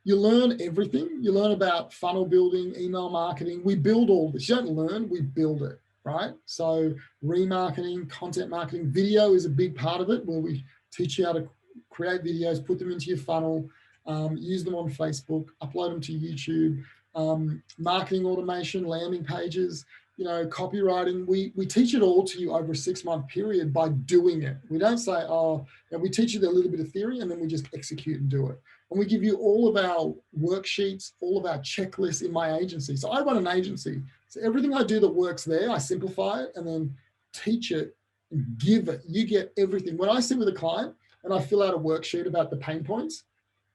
you learn everything. You learn about funnel building, email marketing. We build all this. You don't learn, we build it, right? So remarketing, content marketing, video is a big part of it, where we teach you how to create videos, put them into your funnel, use them on Facebook, upload them to YouTube, marketing automation, landing pages, copywriting. We teach it all to you over a 6-month period by doing it. We don't say, we teach you a little bit of theory and then we just execute and do it. And we give you all of our worksheets, all of our checklists in my agency. So I run an agency. So everything I do that works there, I simplify it and then teach it and give it. You get everything. When I sit with a client and I fill out a worksheet about the pain points,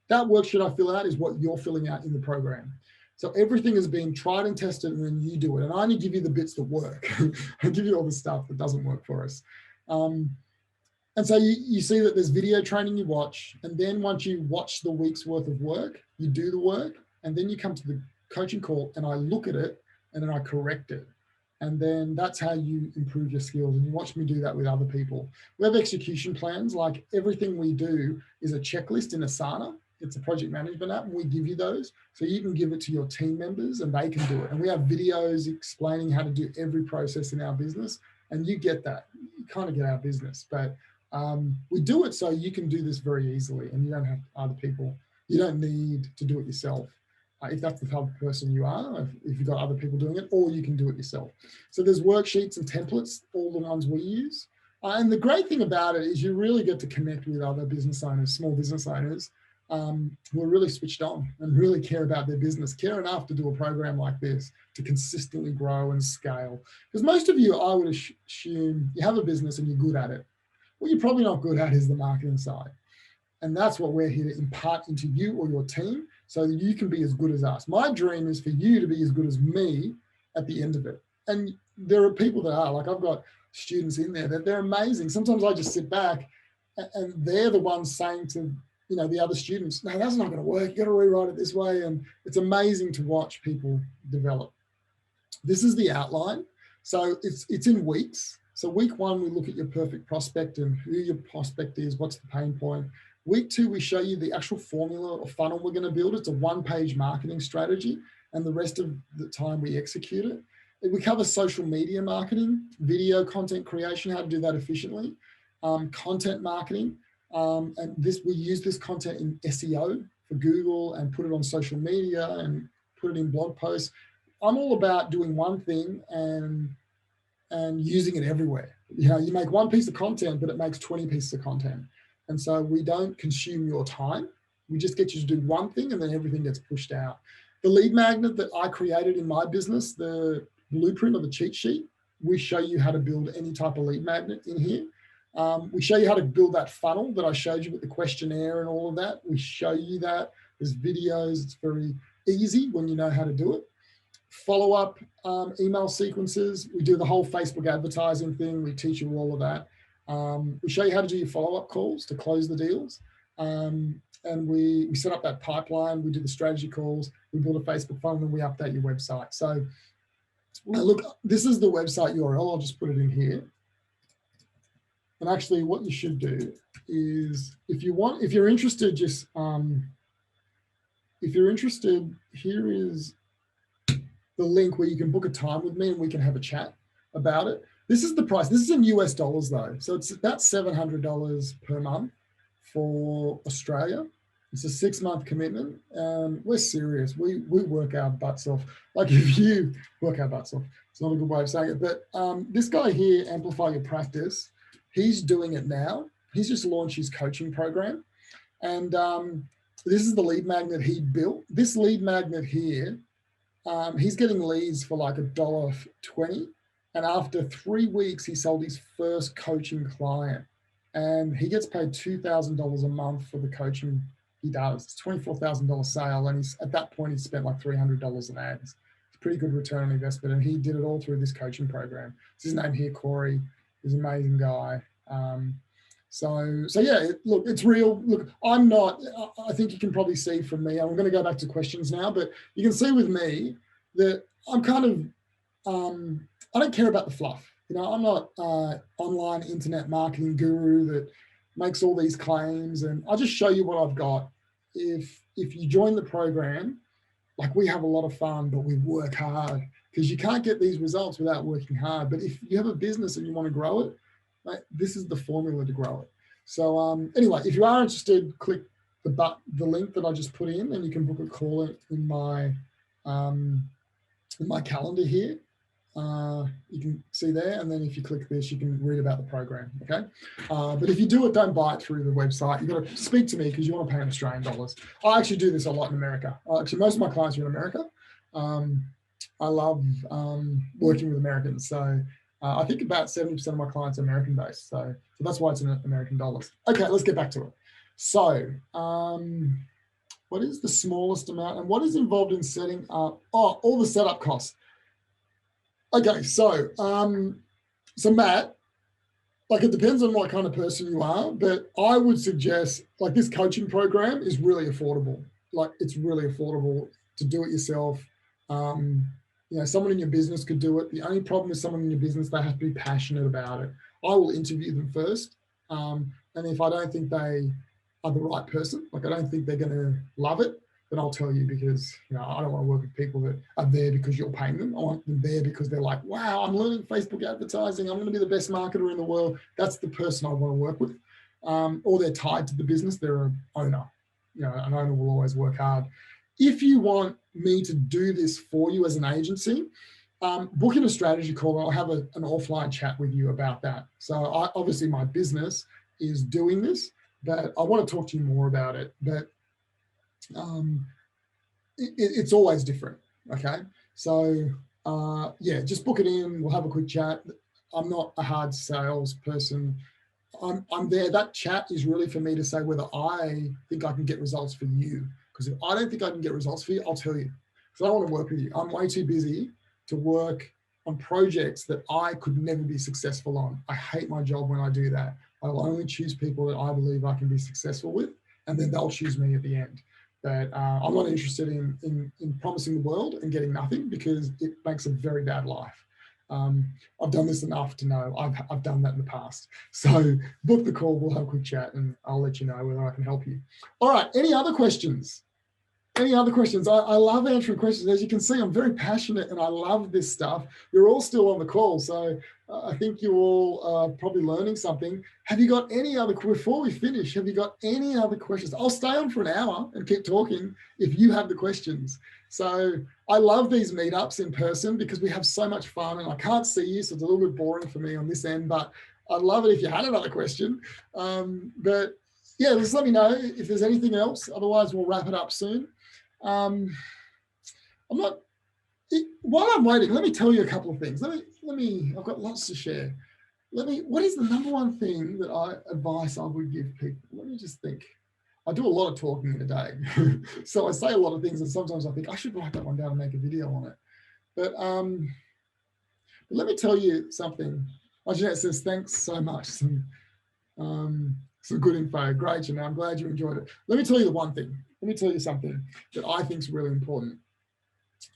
that worksheet I fill out is what you're filling out in the program. So everything is being tried and tested, and then you do it. And I only give you the bits that work. I give you all the stuff that doesn't work for us. And so you see that there's video training you watch. And then once you watch the week's worth of work, you do the work. And then you come to the coaching call and I look at it and then I correct it. And then that's how you improve your skills. And you watch me do that with other people. We have execution plans. Like everything we do is a checklist in Asana. It's a project management app, and we give you those. So you can give it to your team members and they can do it. And we have videos explaining how to do every process in our business. And you get that. You kind of get our business. But we do it so you can do this very easily and you don't have other people. You don't need to do it yourself. If that's the type of person you are, if you've got other people doing it, or you can do it yourself. So there's worksheets and templates, all the ones we use. And the great thing about it is you really get to connect with other business owners, small business owners, who are really switched on and really care about their business, care enough to do a program like this to consistently grow and scale. Because most of you, I would assume, you have a business and you're good at it. What you're probably not good at is the marketing side. And that's what we're here to impart into you or your team so that you can be as good as us. My dream is for you to be as good as me at the end of it. And there are people that are, like I've got students in there that they're amazing. Sometimes I just sit back and they're the ones saying to the other students, no, that's not going to work. You got to rewrite it this way. And it's amazing to watch people develop. This is the outline. So it's in weeks. So week 1, we look at your perfect prospect and who your prospect is, what's the pain point. Week 2, we show you the actual formula or funnel we're going to build. It's a 1-page marketing strategy, and the rest of the time we execute it. We cover social media marketing, video content creation, how to do that efficiently, content marketing, And we use this content in SEO for Google and put it on social media and put it in blog posts. I'm all about doing one thing and using it everywhere. You make one piece of content, but it makes 20 pieces of content. And so we don't consume your time. We just get you to do one thing and then everything gets pushed out. The lead magnet that I created in my business, the blueprint or the cheat sheet, we show you how to build any type of lead magnet in here. We show you how to build that funnel that I showed you with the questionnaire and all of that. We show you that. There's videos. It's very easy when you know how to do it. Follow-up email sequences. We do the whole Facebook advertising thing. We teach you all of that. We show you how to do your follow-up calls to close the deals. And we set up that pipeline. We do the strategy calls. We build a Facebook funnel and we update your website. So look, this is the website URL. I'll just put it in here. And actually what you should do is if you're interested, just, if you're interested, here is the link where you can book a time with me and we can have a chat about it. This is the price. This is in US dollars though. So it's about $700 per month for Australia. It's a 6-month commitment. We're serious. We work our butts off. Like if you work our butts off, it's not a good way of saying it, but this guy here, Amplify Your Practice, he's doing it now. He's just launched his coaching program. And this is the lead magnet he built. This lead magnet here, he's getting leads for like $1.20. And after 3 weeks, he sold his first coaching client. And he gets paid $2,000 a month for the coaching he does. It's a $24,000 sale. And at that point, he spent like $300 in ads. It's a pretty good return on investment. And he did it all through this coaching program. It's his name here, Corey. He's an amazing guy. So yeah, look, it's real. Look, I'm not, I think you can probably see from me, I'm going to go back to questions now, but you can see with me that I'm kind of, I don't care about the fluff. I'm not online internet marketing guru that makes all these claims, and I'll just show you what I've got. If you join the program, like we have a lot of fun, but we work hard because you can't get these results without working hard. But if you have a business and you want to grow it, this is the formula to grow it. So anyway, if you are interested, click the link that I just put in, and you can book a call in my calendar here. You can see there, and then if you click this, you can read about the program. Okay, but if you do it, don't buy it through the website. You've got to speak to me because you want to pay in Australian dollars. I actually do this a lot in America. Actually, most of my clients are in America. I love working with Americans, so I think about 70% of my clients are American based, so that's why it's in American dollars. Okay, let's get back to it. So what is the smallest amount, and what is involved in setting up? All the setup costs. Okay, so Matt, like it depends on what kind of person you are, but I would suggest like this coaching program is really affordable. Like it's really affordable to do it yourself. Someone in your business could do it. The only problem is someone in your business, they have to be passionate about it. I will interview them first. And if I don't think they are the right person, like I don't think they're going to love it, then I'll tell you, because I don't want to work with people that are there because you're paying them. I want them there because they're like, wow, I'm learning Facebook advertising. I'm going to be the best marketer in the world. That's the person I want to work with. Or they're tied to the business. They're an owner. An owner will always work hard. If you want me to do this for you as an agency, book in a strategy call, and I'll have an offline chat with you about that. So obviously my business is doing this, but I want to talk to you more about it. But it's always different. Okay. So yeah, just book it in. We'll have a quick chat. I'm not a hard sales person. I'm there. That chat is really for me to say whether I think I can get results for you. Because if I don't think I can get results for you, I'll tell you. Because I don't want to work with you. I'm way too busy to work on projects that I could never be successful on. I hate my job when I do that. I'll only choose people that I believe I can be successful with, and then they'll choose me at the end. But I'm not interested in promising the world and getting nothing, because it makes a very bad life. I've done this enough to know I've done that in the past. So book the call, we'll have a quick chat, and I'll let you know whether I can help you. All right, any other questions? Any other questions? I love answering questions. As you can see, I'm very passionate and I love this stuff. You're all still on the call, so I think you're all probably learning something. Have you got any other, before we finish, have you got any other questions? I'll stay on for an hour and keep talking if you have the questions. So I love these meetups in person because we have so much fun and I can't see you, so it's a little bit boring for me on this end, but I'd love it if you had another question. But yeah, just let me know if there's anything else. Otherwise, we'll wrap it up soon. I'm not, while I'm waiting, let me tell you a couple of things. I've got lots to share. What is the number one thing that advice I would give people? Let me just think. I do a lot of talking in a day. So I say a lot of things and sometimes I think I should write that one down and make a video on it. But let me tell you something. Jeanette says, thanks so much. Some good info. Great, Jeanette. I'm glad you enjoyed it. Let me tell you the one thing. Let me tell you something that I think is really important.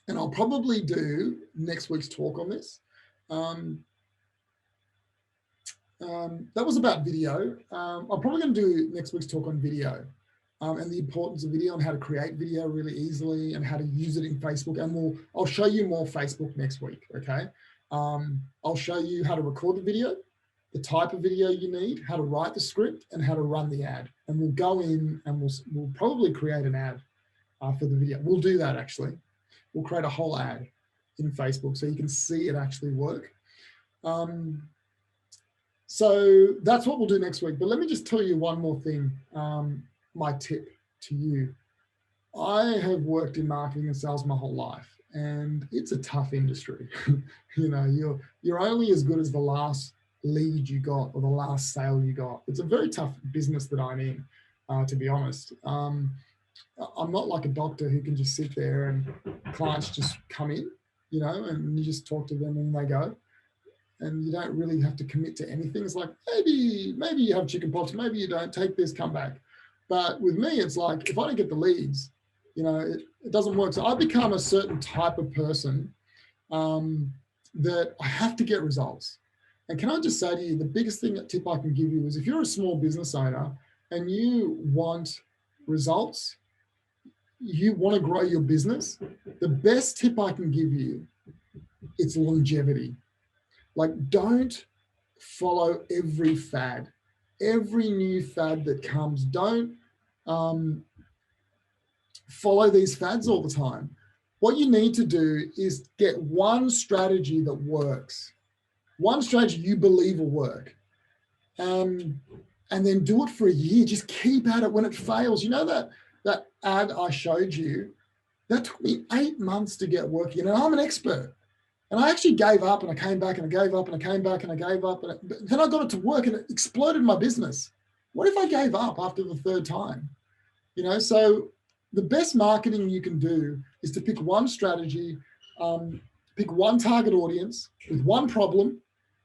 And I'll probably do next week's talk on this. That was about video. I'm probably going to do next week's talk on video and the importance of video and how to create video really easily and how to use it in Facebook. And I'll show you more Facebook next week, okay? I'll show you how to record the video, the type of video you need, how to write the script, and how to run the ad. And we'll go in and we'll probably create an ad for the video. We'll do that actually. We'll create a whole ad in Facebook so you can see it actually work. So that's what we'll do next week. But let me just tell you one more thing, my tip to you. I have worked in marketing and sales my whole life, and it's a tough industry. You know, you're only as good as the last lead you got or the last sale you got. It's a very tough business that I'm in, to be honest. I'm not like a doctor who can just sit there and clients just come in, you know, and you just talk to them and they go. And you don't really have to commit to anything. It's like, maybe you have chickenpox, maybe you don't, take this, come back. But with me, it's like, if I don't get the leads, you know, it doesn't work. So I've become a certain type of person that I have to get results. And can I just say to you, the biggest tip I can give you is if you're a small business owner and you want results, you want to grow your business, the best tip I can give you, it's longevity. Like, don't follow every fad, every new fad that comes. Don't follow these fads all the time. What you need to do is get one strategy that works, one strategy you believe will work, and then do it for a year. Just keep at it. When it fails, you know that ad I showed you, that took me 8 months to get working, and I'm an expert. And I actually gave up and I came back and I gave up and I came back and I gave up. But then I got it to work and it exploded my business. What if I gave up after the third time? You know, so the best marketing you can do is to pick one strategy, pick one target audience with one problem,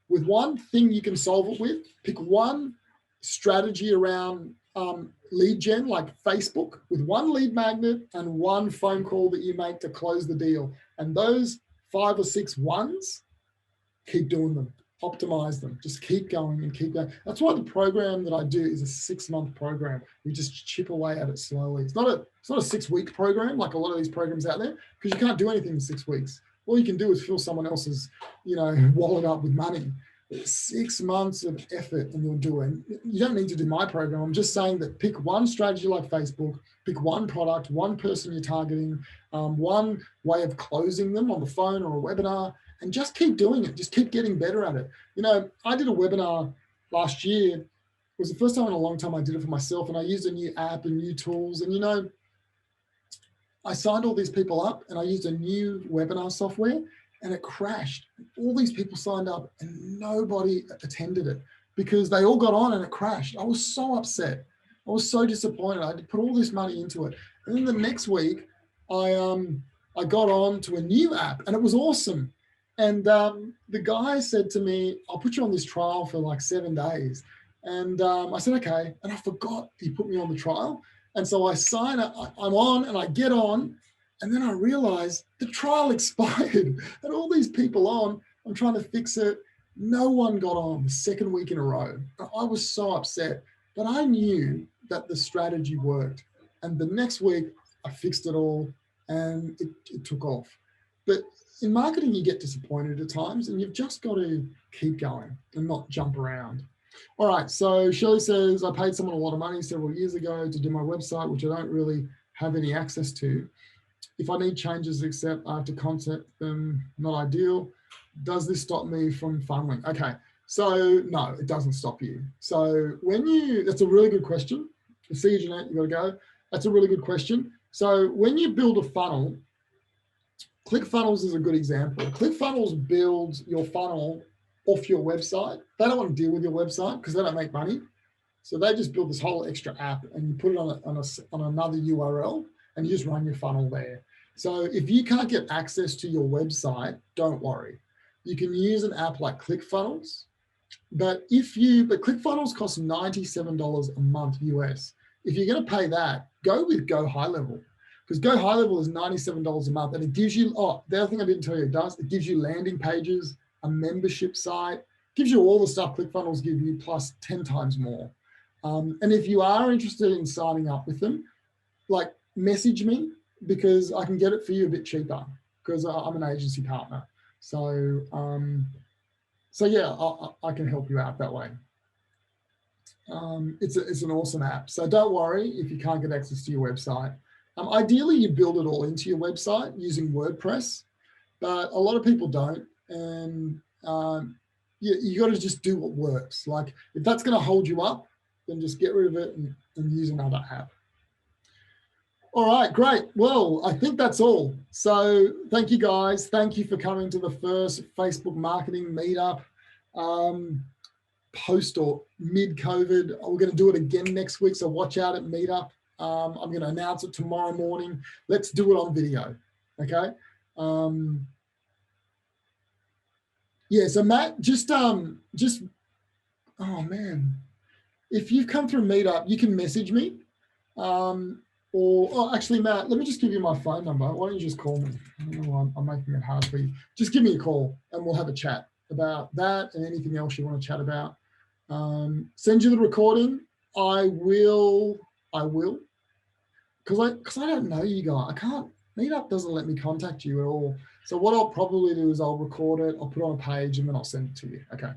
with one thing you can solve it with, pick one strategy around lead gen like Facebook with one lead magnet and one phone call that you make to close the deal. And those 5 or 6 ones, keep doing them, optimize them, just keep going and keep going. That's why the program that I do is a 6-month program. We just chip away at it slowly. It's not a 6-week program like a lot of these programs out there, because you can't do anything in 6 weeks. All you can do is fill someone else's, you know, wallet up with money. 6 months of effort and you'll do it. You don't need to do my program. I'm just saying that pick one strategy like Facebook, pick one product, one person you're targeting, one way of closing them on the phone or a webinar, and just keep doing it. Just keep getting better at it. You know, I did a webinar last year. It was the first time in a long time I did it for myself, and I used a new app and new tools. And, you know, I signed all these people up and I used a new webinar software, and it crashed. All these people signed up and nobody attended it because they all got on and it crashed. I was so upset. I was so disappointed. I had to put all this money into it. And then the next week, I got on to a new app and it was awesome. And the guy said to me, I'll put you on this trial for like 7 days. And I said, okay. And I forgot he put me on the trial. And so I sign up, I'm on and I get on. And then I realized the trial expired and all these people on, I'm trying to fix it. No one got on the second week in a row. I was so upset, but I knew that the strategy worked. And the next week I fixed it all, and it took off. But in marketing, you get disappointed at times, and you've just got to keep going and not jump around. All right, so Shirley says, I paid someone a lot of money several years ago to do my website, which I don't really have any access to. If I need changes, except I have to contact them, not ideal. Does this stop me from funneling? Okay, so no, it doesn't stop you. So that's a really good question. See you, Jeanette, you gotta go. That's a really good question. So when you build a funnel, ClickFunnels is a good example. ClickFunnels builds your funnel off your website. They don't want to deal with your website because they don't make money. So they just build this whole extra app and you put it on another URL and you just run your funnel there. So if you can't get access to your website, don't worry. You can use an app like ClickFunnels, but ClickFunnels costs $97 a month US. If you're going to pay that, go with Go High Level, because Go High Level is $97 a month, and it gives you, the other thing I didn't tell you it gives you landing pages, a membership site, gives you all the stuff ClickFunnels give you plus 10 times more. And if you are interested in signing up with them, like message me, because I can get it for you a bit cheaper because I'm an agency partner. So, yeah, I can help you out that way. It's an awesome app. So don't worry if you can't get access to your website. Ideally, you build it all into your website using WordPress, but a lot of people don't. And you got to just do what works. Like if that's going to hold you up, then just get rid of it and use another app. All right, great. Well, I think that's all. So thank you guys. Thank you for coming to the first Facebook marketing meetup post or mid-COVID. We're going to do it again next week, so watch out at meetup. I'm going to announce it tomorrow morning. Let's do it on video, okay? Yeah, so Matt, oh man, if you've come through meetup, you can message me. Actually, Matt, let me just give you my phone number. Why don't you just call me? I don't know why I'm making it hard for you. Just give me a call and we'll have a chat about that and anything else you want to chat about. Send you the recording. I will, because I don't know you guys. I can't, Meetup doesn't let me contact you at all. So what I'll probably do is I'll record it, I'll put it on a page and then I'll send it to you. Okay.